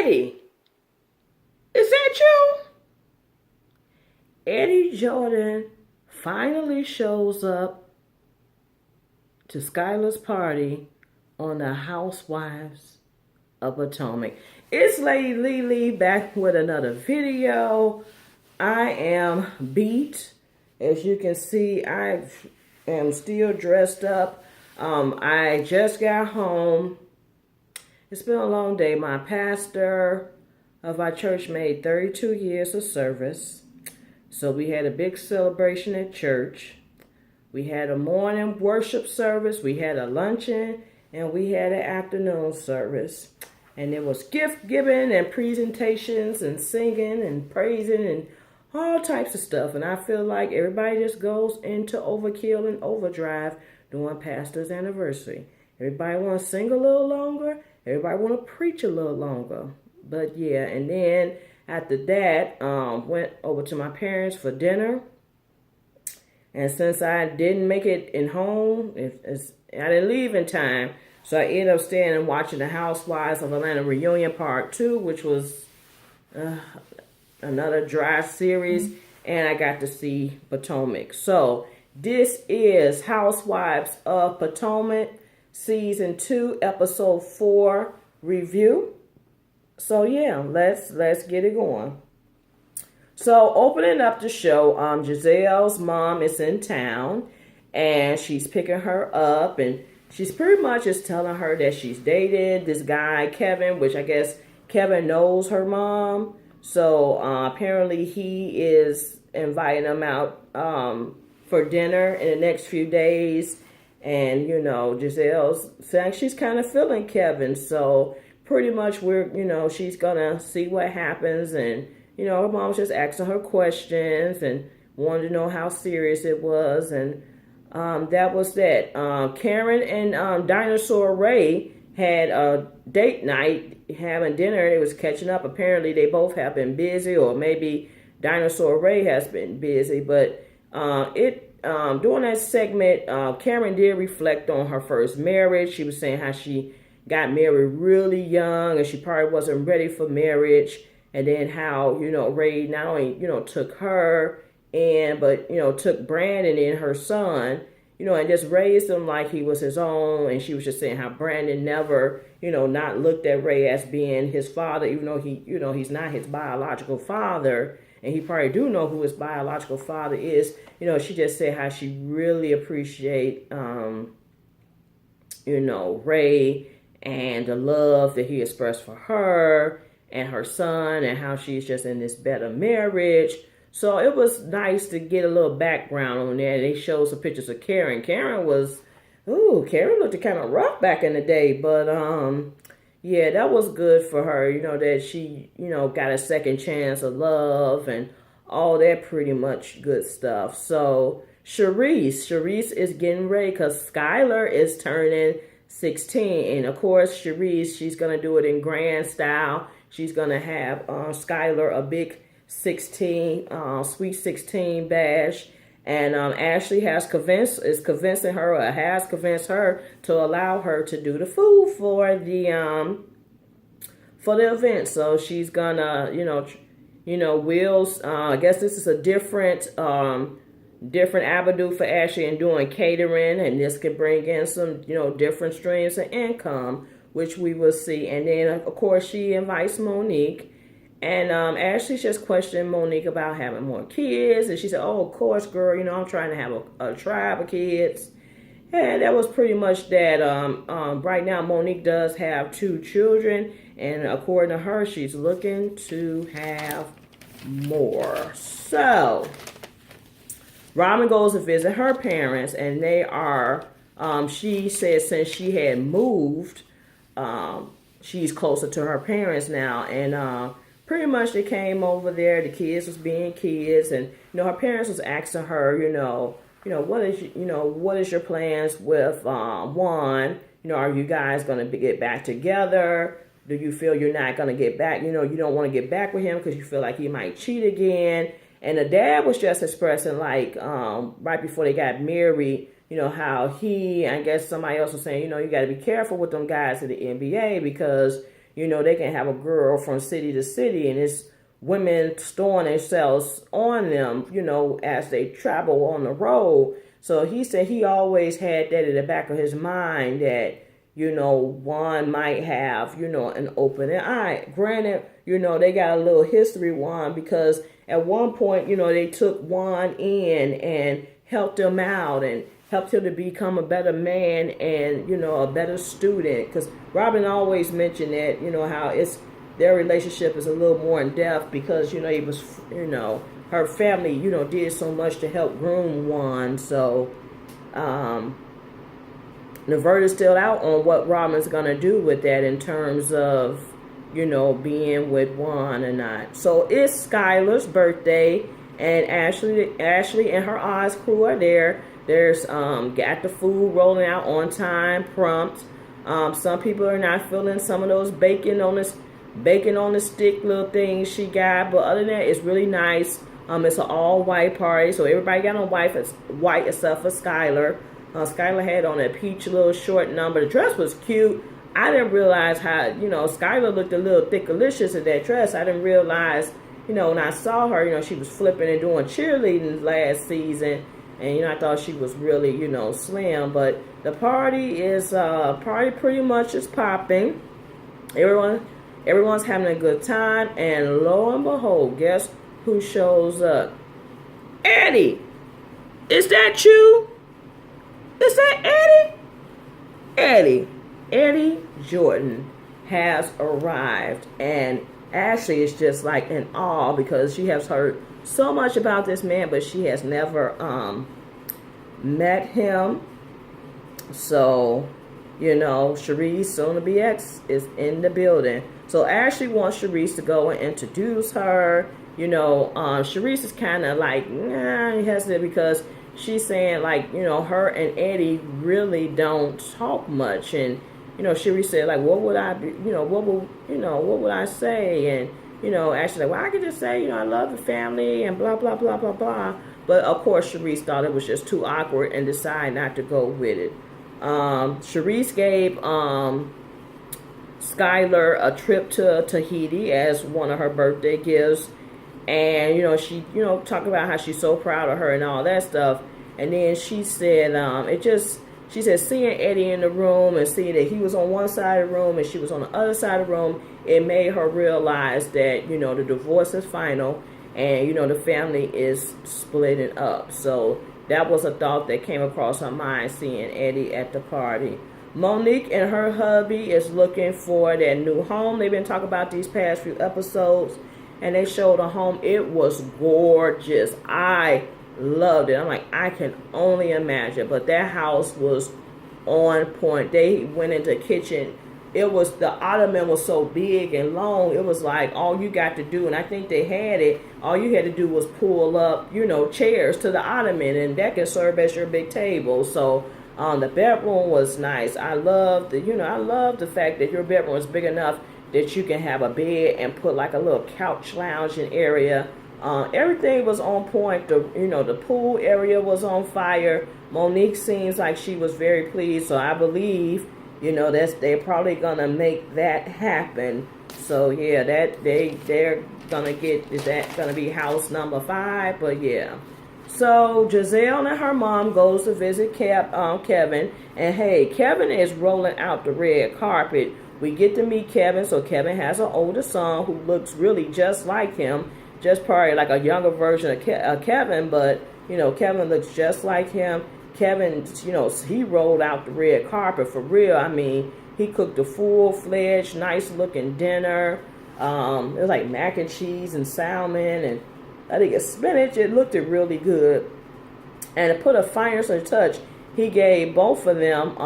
Eddie, is that you? Eddie Jordan finally shows up to Skylar's party on the Housewives of Potomac. It's Lady Lily back with another video. I am beat. As you can see, I am still dressed up. I just got home. It's been a long day. My pastor of our church made 32 years of service. So we had a big celebration at church. We had a morning worship service. We had a luncheon. And we had an afternoon service. And there was gift giving and presentations and singing and praising and all types of stuff. And I feel like everybody just goes into overkill and overdrive during pastor's anniversary. Everybody want to sing a little longer. Everybody want to preach a little longer. But yeah, and then after that, went over to my parents for dinner. And since I didn't make it in home, I didn't leave in time. So I ended up staying and watching the Housewives of Atlanta reunion part 2, which was another dry series. And I got to see Potomac. So this is Housewives of Potomac season 2, episode 4 review. So yeah, let's get it going. So opening up the show, Giselle's mom is in town and she's picking her up, and she's pretty much just telling her that she's dated this guy, Kevin, which I guess Kevin knows her mom. So apparently he is inviting them out for dinner in the next few days. And, you know, Giselle's saying she's kind of feeling Kevin. So pretty much she's going to see what happens. And, you know, her mom's just asking her questions and wanted to know how serious it was. And that was that. Karen and Dinosaur Ray had a date night, having dinner. They was catching up. Apparently they both have been busy, or maybe Dinosaur Ray has been busy. But during that segment, Karen did reflect on her first marriage. She was saying how she got married really young and she probably wasn't ready for marriage. And then how, you know, Ray not only, you know, took her in, but, you know, took Brandon and her son, you know, and just raised him like he was his own. And she was just saying how Brandon never, you know, not looked at Ray as being his father, even though he, you know, he's not his biological father. And he probably do know who his biological father is. You know, she just said how she really appreciate, you know, Ray and the love that he expressed for her and her son, and how she's just in this better marriage. So it was nice to get a little background on that. They showed some pictures of Karen. Karen looked kind of rough back in the day, but yeah, that was good for her, you know, that she, you know, got a second chance of love and all that pretty much good stuff. So Charisse is getting ready because Skylar is turning 16. And of course, Charisse, she's going to do it in grand style. She's going to have Skylar a big 16, sweet 16 bash. And Ashley has convinced her to allow her to do the food for the event. So she's gonna, Will's. I guess this is a different avenue for Ashley in doing catering, and this can bring in some, different streams of income, which we will see. And then of course she invites Monique. And Ashley just questioned Monique about having more kids. And she said, oh, of course, girl, I'm trying to have a tribe of kids. And that was pretty much that. Right now, Monique does have 2 children. And according to her, she's looking to have more. So, Robin goes to visit her parents. And they are, she said since she had moved, she's closer to her parents now. And pretty much they came over there. The kids was being kids, and her parents was asking her, what is your plans with Juan? Are you guys gonna get back together? Do you feel you're not gonna get back? You don't want to get back with him because you feel like he might cheat again. And the dad was just expressing like right before they got married, how I guess somebody else was saying, you got to be careful with them guys in the NBA because they can have a girl from city to city, and it's women storing themselves on them, as they travel on the road. So he said he always had that in the back of his mind that, Juan might have, an opening eye. Granted, they got a little history, Juan, because at one point, they took Juan in and helped him out and helped him to become a better man and, a better student. Because Robin always mentioned that, how their relationship is a little more in depth because, he was, her family, did so much to help groom Juan. So, the verdict's still out on what Robin's going to do with that in terms of, being with Juan or not. So it's Skylar's birthday, and Ashley and her Oz crew are there. There's got the food rolling out on time, prompt. Some people are not feeling some of those bacon on the stick little things she got, but other than that, it's really nice. It's an all white party, so everybody got on white except for Skylar. Skylar had on a peach little short number. The dress was cute. I didn't realize how, Skylar looked a little thickalicious in that dress. I didn't realize, when I saw her, she was flipping and doing cheerleading last season. And, I thought she was really, slim. But the party pretty much is popping. Everyone's having a good time. And lo and behold, guess who shows up? Eddie! Is that you? Is that Eddie? Eddie Jordan has arrived, and Ashley is just like in awe because she has heard so much about this man, but she has never met him. So, Charisse, soon to be ex, is in the building. So Ashley wants Charisse to go and introduce her. Charisse is kind of like, hesitant because she's saying like, her and Eddie really don't talk much. And, Charisse said like, what would I be, what would I say? And, Ashley like, well, I could just say, I love the family and blah, blah, blah, blah, blah. But of course, Charisse thought it was just too awkward and decided not to go with it. Charisse gave Skylar a trip to Tahiti as one of her birthday gifts. And, she, talked about how she's so proud of her and all that stuff. And then she said, she said seeing Eddie in the room and seeing that he was on one side of the room and she was on the other side of the room, it made her realize that, the divorce is final and, the family is splitting up. So that was a thought that came across her mind seeing Eddie at the party. Monique and her hubby is looking for their new home. They've been talking about these past few episodes. And they showed a home. It was gorgeous. I loved it. I'm like, I can only imagine. But that house was on point. They went into the kitchen. The ottoman was so big and long. It was like all you got to do, and I think they had it, all you had to do was pull up, chairs to the ottoman, and that can serve as your big table. So the bedroom was nice. I love the fact that your bedroom is big enough that you can have a bed and put like a little couch lounging area. Everything was on point. The pool area was on fire. Monique seems like she was very pleased. So I believe, they're probably gonna make that happen. So yeah, they're gonna get, is that gonna be house number 5? But yeah. So Giselle and her mom goes to visit Kevin, and hey, Kevin is rolling out the red carpet. We get to meet Kevin. So Kevin has an older son who looks really just like him, just probably like a younger version of Kevin, but Kevin looks just like him. Kevin, he rolled out the red carpet for real. I mean, he cooked a full-fledged, nice-looking dinner. It was like mac and cheese and salmon, and I think it's spinach. It looked really good. And to put a finer touch, he gave both of them,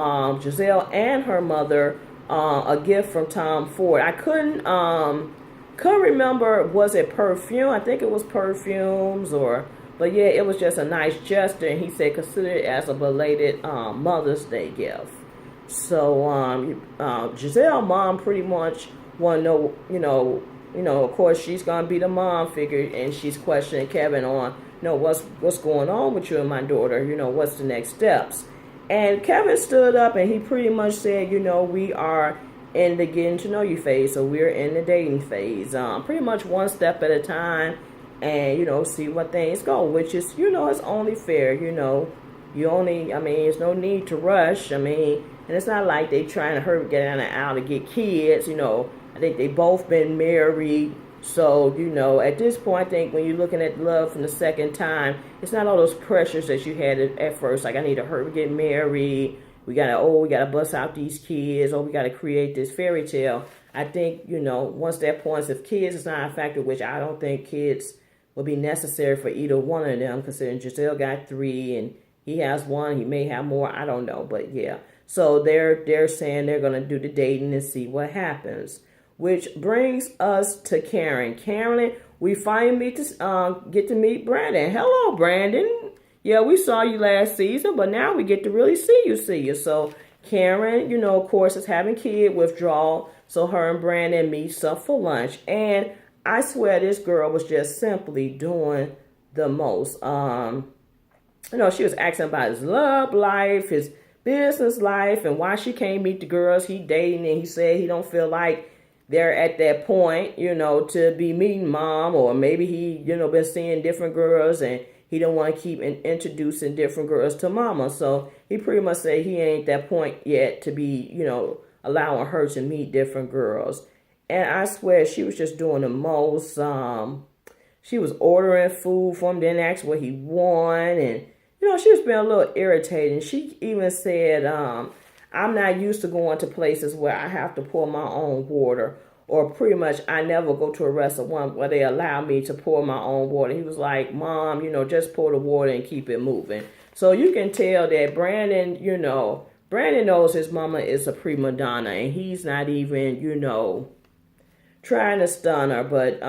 Giselle and her mother, a gift from Tom Ford. I couldn't remember, was it perfume? I think it was perfumes, but yeah, it was just a nice gesture, and he said consider it as a belated Mother's Day gift. So Giselle mom pretty much want to know, of course she's gonna be the mom figure, and she's questioning Kevin on, what's going on with you and my daughter, what's the next steps. And Kevin stood up and he pretty much said, we are in the getting to know you phase. So we're in the dating phase. Pretty much one step at a time, and see what things go. Which is it's only fair. I mean, there's no need to rush. I mean, and it's not like they trying to hurry get down and out to get kids. I think they both been married. So, at this point, I think when you're looking at love from the second time, it's not all those pressures that you had at first. Like, I need to hurry get married. We gotta bust out these kids. We gotta create this fairy tale. I think, once that point, if kids is not a factor, which I don't think kids will be necessary for either one of them, considering Giselle got 3 and he has 1. He may have more. I don't know, but yeah. So they're saying they're gonna do the dating and see what happens. Which brings us to Karen. Karen, we finally get to meet Brandon. Hello, Brandon. Yeah, we saw you last season, but now we get to really see you. So Karen, of course, is having kid withdrawal. So her and Brandon meets up for lunch. And I swear this girl was just simply doing the most. She was asking about his love life, his business life, and why she can't meet the girls he dating. And he said he don't feel like they're at that point, to be meeting mom, or maybe he, been seeing different girls and he don't want to keep introducing different girls to mama. So he pretty much said he ain't that point yet to be, allowing her to meet different girls. And I swear she was just doing the most. She was ordering food for him, didn't ask what he wanted. And, she was being a little irritating. She even said, I'm not used to going to places where I have to pour my own water, or pretty much I never go to a restaurant where they allow me to pour my own water. He was like, Mom, just pour the water and keep it moving. So you can tell that Brandon, Brandon knows his mama is a prima donna, and he's not even, trying to stun her. But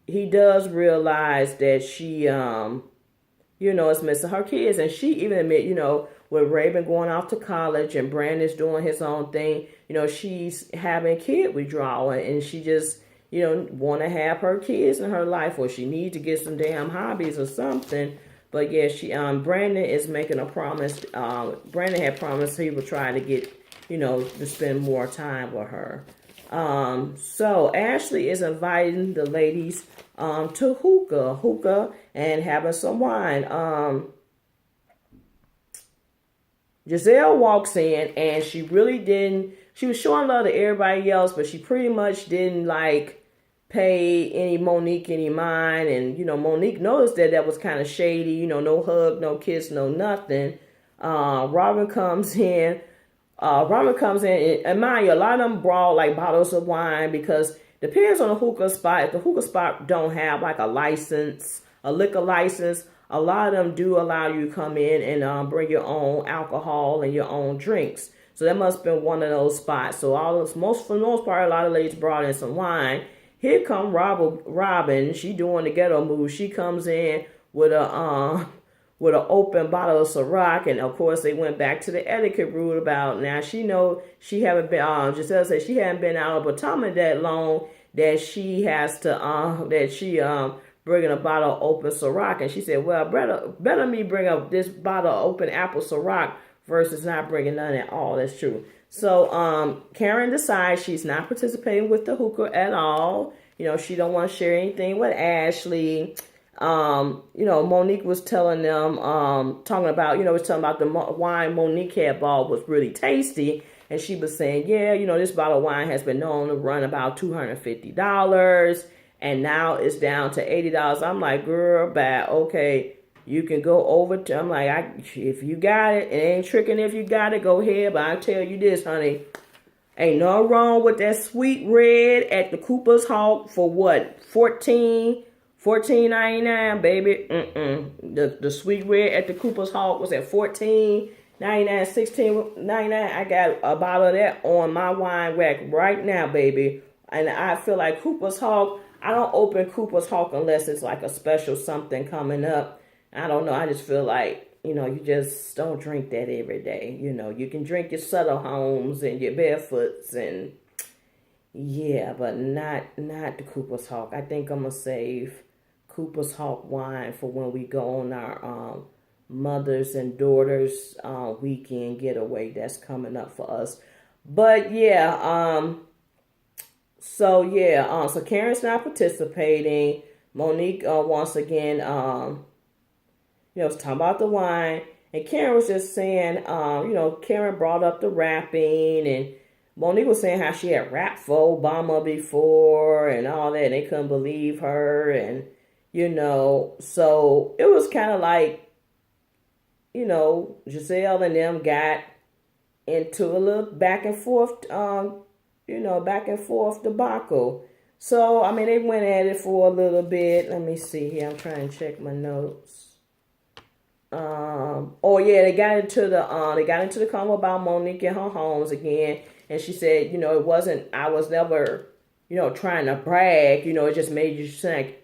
he does realize that she, is missing her kids. And she even admit, with Raven going off to college and Brandon's doing his own thing, she's having kid withdrawal, and she just, want to have her kids in her life, or she needs to get some damn hobbies or something. But yeah, Brandon is making a promise. Brandon had promised he would try to get, to spend more time with her. So Ashley is inviting the ladies, to hookah and having some wine. Gizelle walks in, and she was showing love to everybody else, but she pretty much didn't pay any Monique any mind. And, Monique noticed that was kind of shady, no hug, no kiss, no nothing. Robin comes in, and mind you, a lot of them brought bottles of wine, because depends on the hookah spot. If the hookah spot don't have a license, a liquor license, a lot of them do allow you to come in and bring your own alcohol and your own drinks. So that must have been one of those spots. So for the most part, a lot of ladies brought in some wine. Here come Robin. She doing the ghetto move. She comes in with an open bottle of Ciroc, and of course they went back to the etiquette rule about, now she haven't been. Giselle said she hadn't been out of Potomac that long, that she has to bringing a bottle of open Ciroc. And she said, well, better me bring up this bottle of open apple Ciroc versus not bringing none at all. That's true. So Karen decides she's not participating with the hookah at all. She don't want to share anything with Ashley. Monique was telling them, talking about the wine Monique had bought was really tasty. And she was saying, yeah, this bottle of wine has been known to run about $250. And now it's down to $80. I'm like, girl, bad. Okay, you can go over to, I'm like, if you got it, it ain't tricking if you got it, go ahead. But I tell you this, honey, ain't nothing wrong with that sweet red at the Cooper's Hawk for what, $14.99, baby. The sweet red at the Cooper's Hawk was at $14.99, $16.99. I got a bottle of that on my wine rack right now, baby. And I feel like Cooper's Hawk, I don't open Cooper's Hawk unless it's a special something coming up. I don't know. I just feel like, you just don't drink that every day. You can drink your Sutter Homes and your Barefoots and yeah, but not the Cooper's Hawk. I think I'm going to save Cooper's Hawk wine for when we go on our mothers and daughters weekend getaway that's coming up for us. But yeah, so Karen's not participating. Monique once again was talking about the wine. And Karen was just saying, Karen brought up the rapping, and Monique was saying how she had rapped for Obama before and all that, and they couldn't believe her. And, so it was kind of like, Giselle and them got into a little back and forth, back and forth debacle. So, I mean, they went at it for a little bit. Let me see here. I'm trying to check my notes. They got into the convo about Monique and her homes again, and she said, it wasn't, I was never, trying to brag, it just made you think,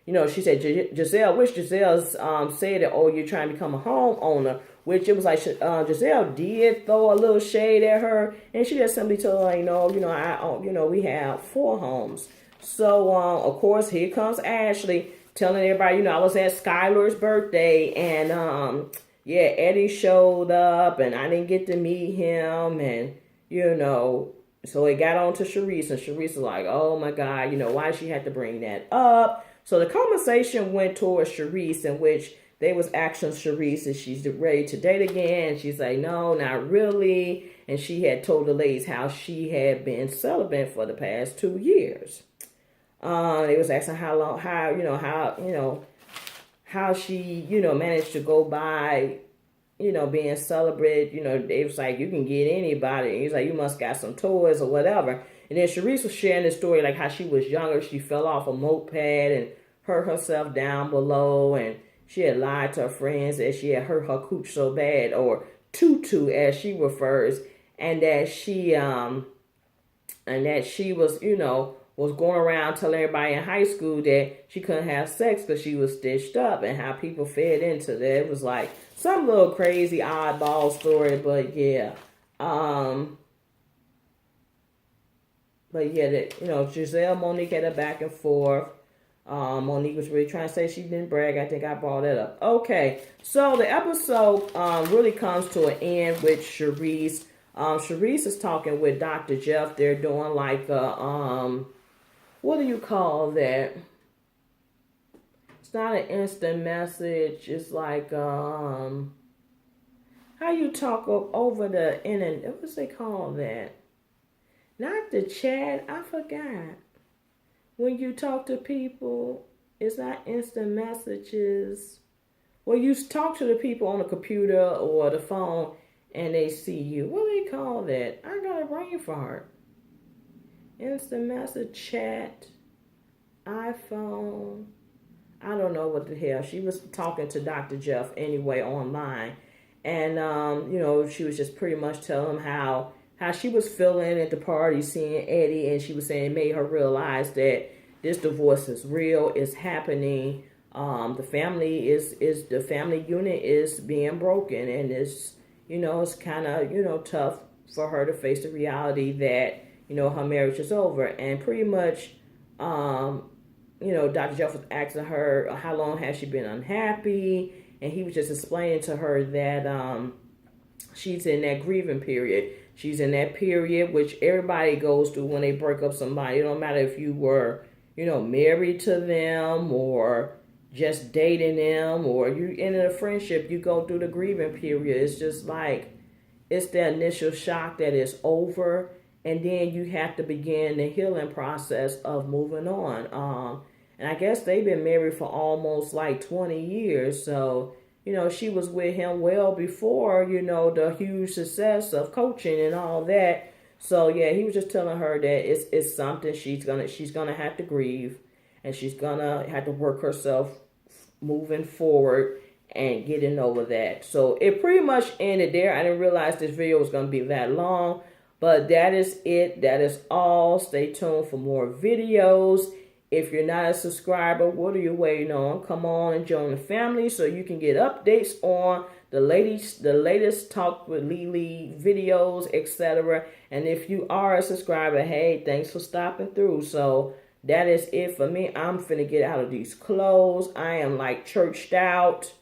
she said, Giselle, which Giselle said that, oh, you're trying to become a homeowner, which it was like, Giselle did throw a little shade at her, and she just simply told her, we have 4 homes. So, of course, here comes Ashley telling everybody, I was at Skylars Birthday, and Eddie showed up, and I didn't get to meet him, and so it got on to Charisse, and Charisse was like, oh my God, why she had to bring that up. So the conversation went towards Charisse, in which they was asking Charisse if she's ready to date again, and she's like, no, not really, and she had told the ladies how she had been celibate for the past 2 years. They was asking how she, managed to go by, being celibate. They was like, you can get anybody. And he's like, you must got some toys or whatever. And then Charisse was sharing this story, like how she was younger. She fell off a moped and hurt herself down below. And she had lied to her friends that she had hurt her cooch so bad, or tutu as she refers. And that she was going around telling everybody in high school that she couldn't have sex because she was stitched up, and how people fed into that. It was like some little crazy oddball story, but yeah. Giselle, Monique had a back and forth. Monique was really trying to say she didn't brag. I think I brought that up. Okay, so the episode really comes to an end with Charisse. Charisse is talking with Dr. Jeff. They're doing like what do you call that? It's not an instant message. It's like how you talk over the internet. What's they call that? Not the chat. I forgot. When you talk to people, it's not instant messages. Well, you talk to the people on the computer or the phone, and they see you. What do they call that? I got a brain fart. Instant message, chat, iPhone. I don't know what the hell. She was talking to Dr. Jeff anyway online. And, she was just pretty much telling him how she was feeling at the party seeing Eddie. And she was saying it made her realize that this divorce is real, it's happening. The family the family unit is being broken. And it's, it's kind of, tough for her to face the reality that, her marriage is over. And pretty much, Dr. Jeff was asking her how long has she been unhappy, and he was just explaining to her that she's in that grieving period. She's in that period which everybody goes through when they break up somebody. It don't matter if you were, married to them or just dating them or you in a friendship, you go through the grieving period. It's just like, it's the initial shock that it's over, and then you have to begin the healing process of moving on. And I guess they've been married for almost like 20 years. So, she was with him well before, the huge success of coaching and all that. So, yeah, he was just telling her that it's something she's gonna have to grieve, and she's gonna have to work herself moving forward and getting over that. So it pretty much ended there. I didn't realize this video was going to be that long, but that is it. That is all. Stay tuned for more videos. If you're not a subscriber, what are you waiting on? Come on and join the family so you can get updates on the latest Talk with Lily videos, etc. And if you are a subscriber, hey, thanks for stopping through. So that is it for me. I'm finna get out of these clothes. I am like churched out.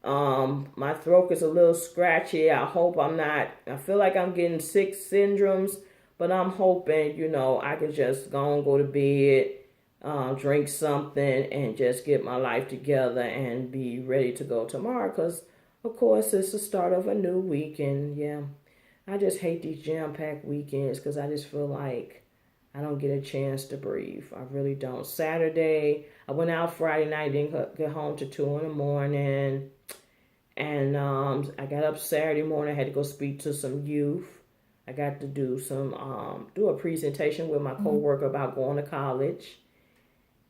My throat is a little scratchy. I hope I'm not, I feel like I'm getting sick syndromes, but I'm hoping, I could just go to bed, drink something, and just get my life together and be ready to go tomorrow. Because, of course, it's the start of a new week. And, yeah, I just hate these jam-packed weekends because I just feel like I don't get a chance to breathe. I really don't. Saturday, I went out Friday night, didn't get home till 2 in the morning. And I got up Saturday morning. I had to go speak to some youth. I got to do a presentation with my coworker about going to college.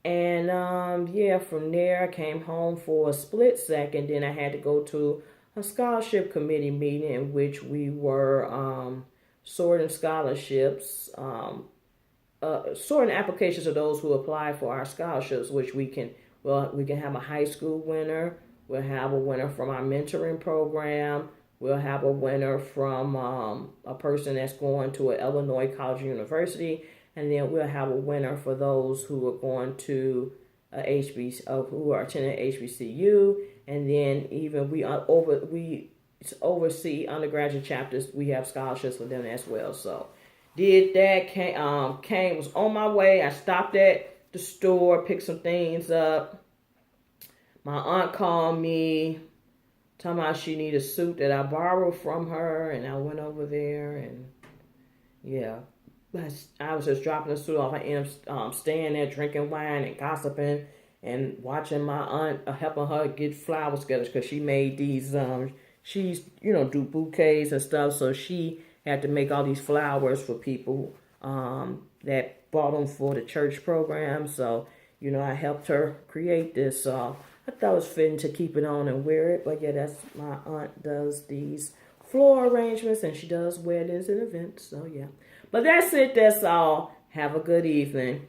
And from there I came home for a split second. Then I had to go to a scholarship committee meeting in which we were sorting scholarships, sorting applications of those who apply for our scholarships, which we can have a high school winner. We'll have a winner from our mentoring program. We'll have a winner from a person that's going to an Illinois college or university. And then we'll have a winner for those who are going to who are attending HBCU. And then even we oversee undergraduate chapters. We have scholarships for them as well. So did that, was on my way. I stopped at the store, picked some things up. My aunt called me, talking about she needed a suit that I borrowed from her, and I went over there, and yeah, I was just dropping the suit off. I ended up staying there, drinking wine and gossiping, and watching my aunt, helping her get flowers together, because she made these, she's, do bouquets and stuff, so she had to make all these flowers for people that bought them for the church program. So, I helped her create this. So I thought it was fitting to keep it on and wear it. But yeah, that's my aunt does these floral arrangements, and she does weddings and events. So yeah. But that's it. That's all. Have a good evening.